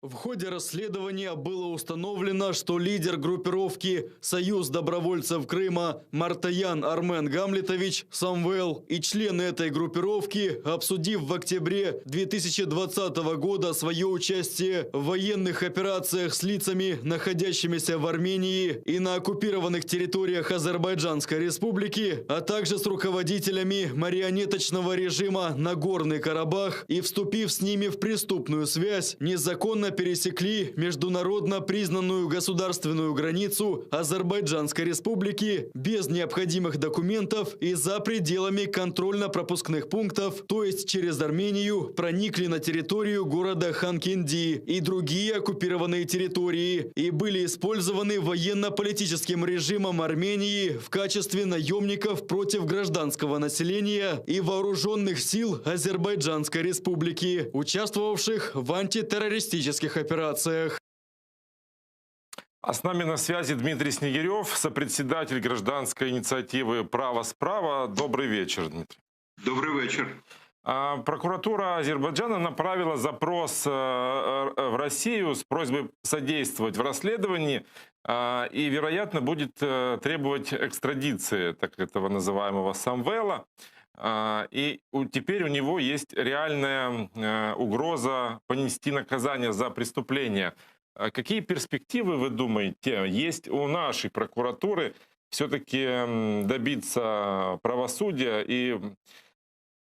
В ходе расследования было установлено, что лидер группировки «Союз добровольцев Крыма» Мартаян Армен Гамлетович Самвел и члены этой группировки, обсудив в октябре 2020 года свое участие в военных операциях с лицами, находящимися в Армении и на оккупированных территориях Азербайджанской республики, а также с руководителями марионеточного режима Нагорный Карабах и вступив с ними в преступную связь, незаконно пересекли международно признанную государственную границу Азербайджанской республики без необходимых документов и за пределами контрольно-пропускных пунктов, то есть через Армению, проникли на территорию города Ханкинди и другие оккупированные территории и были использованы военно-политическим режимом Армении в качестве наемников против гражданского населения и вооруженных сил Азербайджанской республики, участвовавших в антитеррористических операциях. А с нами на связи Дмитрий Снегирев, сопредседатель гражданской инициативы «Право справа». Добрый вечер, Дмитрий. Добрый вечер. Прокуратура Азербайджана направила запрос в Россию с просьбой содействовать в расследовании и, вероятно, будет требовать экстрадиции так этого называемого Самвела. И теперь у него есть реальная угроза понести наказание за преступление. Какие перспективы, вы думаете, есть у нашей прокуратуры все-таки добиться правосудия и,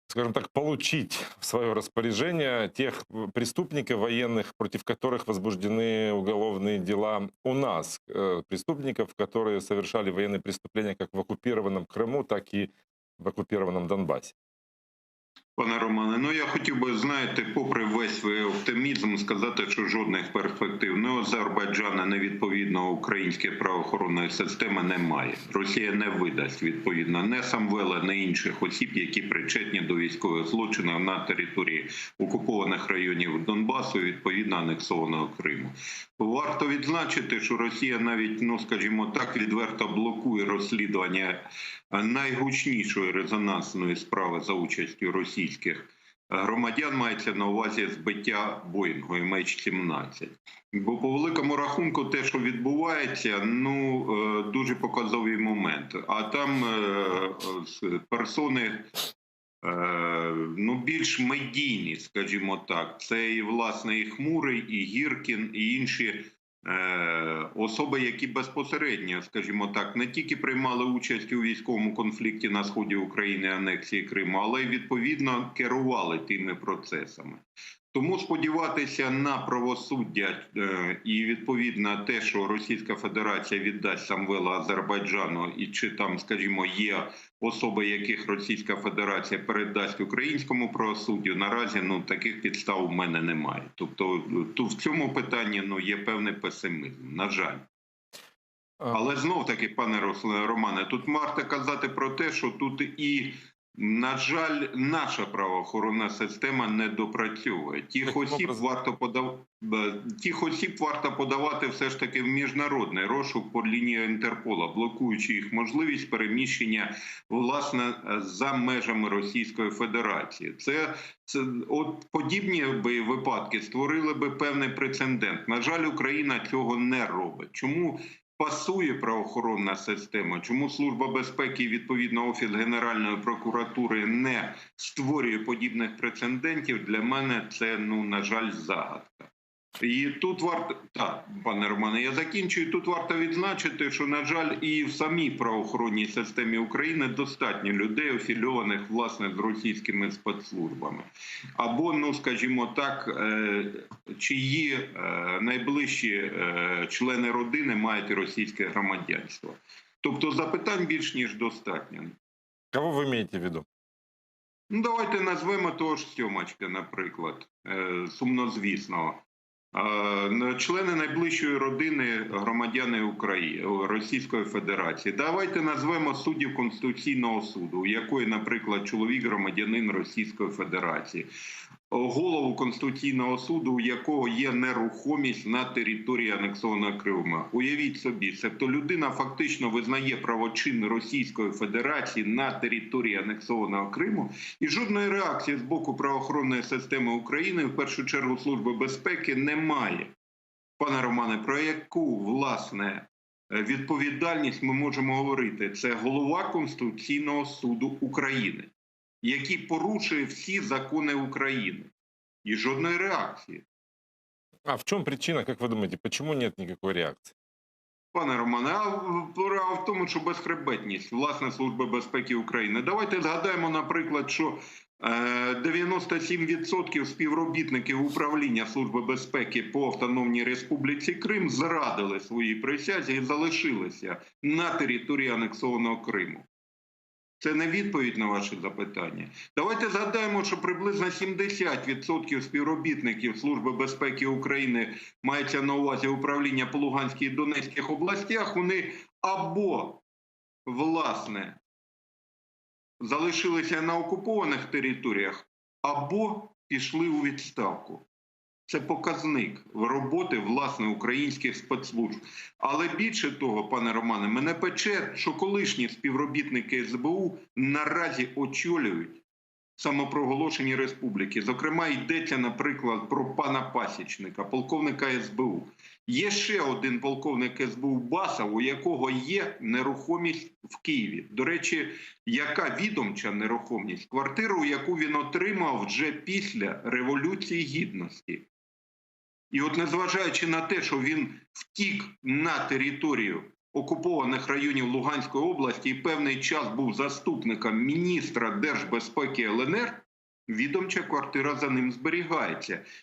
скажем так, получить в свое распоряжение тех преступников военных, против которых возбуждены уголовные дела у нас, преступников, которые совершали военные преступления как в оккупированном Крыму, так и в оккупированном Донбасі? Пане Романе, я хотів би, знаєте, попри весь свій оптимізм, сказати, що жодних перспектив ні у Азербайджана, ні відповідно української правоохоронної системи немає. Росія не видасть відповідно не Самвела, ні інших осіб, які причетні до військових злочинів на території окупованих районів Донбасу і відповідно анексованого Криму. Варто відзначити, що Росія навіть, скажімо так, відверто блокує розслідування найгучнішої резонансної справи за участю російських громадян, мається на увазі збиття Боїнгу MH17. Бо по великому рахунку те, що відбувається, дуже показовий момент. А там персони більш медійні, скажімо так. Це і, власне, і Хмурий, і Гіркін, і інші особи, які безпосередньо, скажімо так, не тільки приймали участь у військовому конфлікті на сході України, анексії Криму, але й відповідно керували тими процесами. Тому сподіватися на правосуддя і відповідно те, що Російська Федерація віддасть Самвела Азербайджану і чи там, скажімо, є особи, яких Російська Федерація передасть українському правосуддю, наразі таких підстав у мене немає. Тобто тут в цьому питанні є певний песимізм, на жаль. Але знов-таки, пане Романе, тут варто казати про те, що тут і, на жаль, наша правоохоронна система не допрацьовує. Тих осіб варто подавати все ж таки в міжнародний розшук по лінії Інтерпола, блокуючи їх можливість переміщення, власне, за межами Російської Федерації. От подібні випадки створили би певний прецедент. На жаль, Україна цього не робить. Чому пасує правоохоронна система? Чому Служба безпеки і, відповідно, Офіс Генеральної прокуратури не створює подібних прецедентів? Для мене це, на жаль, загадка. І тут варто, пане Романе, я закінчую. Тут варто відзначити, що, на жаль, і в самій правоохоронній системі України достатньо людей, афільованих, власне, з російськими спецслужбами. Або, скажімо так, чиї найближчі члени родини мають російське громадянство. Тобто запитань більш ніж достатньо. Кого ви маєте в виду? Давайте назвемо того ж Сьомочка, наприклад, сумнозвісного. Члени найближчої родини громадяни України, Російської Федерації. Давайте назвемо суддів Конституційного суду, у якої, наприклад, чоловік громадянин Російської Федерації. голову Конституційного суду, у якого є нерухомість на території анексованого Криму. Уявіть собі, тобто людина фактично визнає правочин Російської Федерації на території анексованого Криму, і жодної реакції з боку правоохоронної системи України, в першу чергу Служби безпеки, немає. Пане Романе, про яку, власне, відповідальність ми можемо говорити? Це голова Конституційного суду України, який порушує всі закони України. І жодної реакції. А в чем причина, как вы думаете, почему нет никакой реакции? Пане Романе, а в тому, що безхребетність, власне, Служби безпеки України. Давайте згадаємо, наприклад, що 97% співробітників управління Служби безпеки по Автономній Республіці Крим зрадили своїй присязі і залишилися на території анексованого Криму. Це не відповідь на ваше запитання. Давайте згадаємо, що приблизно 70% співробітників Служби безпеки України, мається на увазі управління по Луганській і Донецьких областях, вони або, власне, залишилися на окупованих територіях, або пішли у відставку. Це показник роботи, власне, українських спецслужб. Але більше того, пане Романе, мене пече, що колишні співробітники СБУ наразі очолюють самопроголошені республіки. Зокрема, йдеться, наприклад, про пана Пасічника, полковника СБУ. Є ще один полковник СБУ Басов, у якого є нерухомість в Києві. До речі, яка відомча нерухомість? Квартиру, яку він отримав вже після Революції Гідності. І от незважаючи на те, що він втік на територію окупованих районів Луганської області і певний час був заступником міністра держбезпеки ЛНР, відомча квартира за ним зберігається.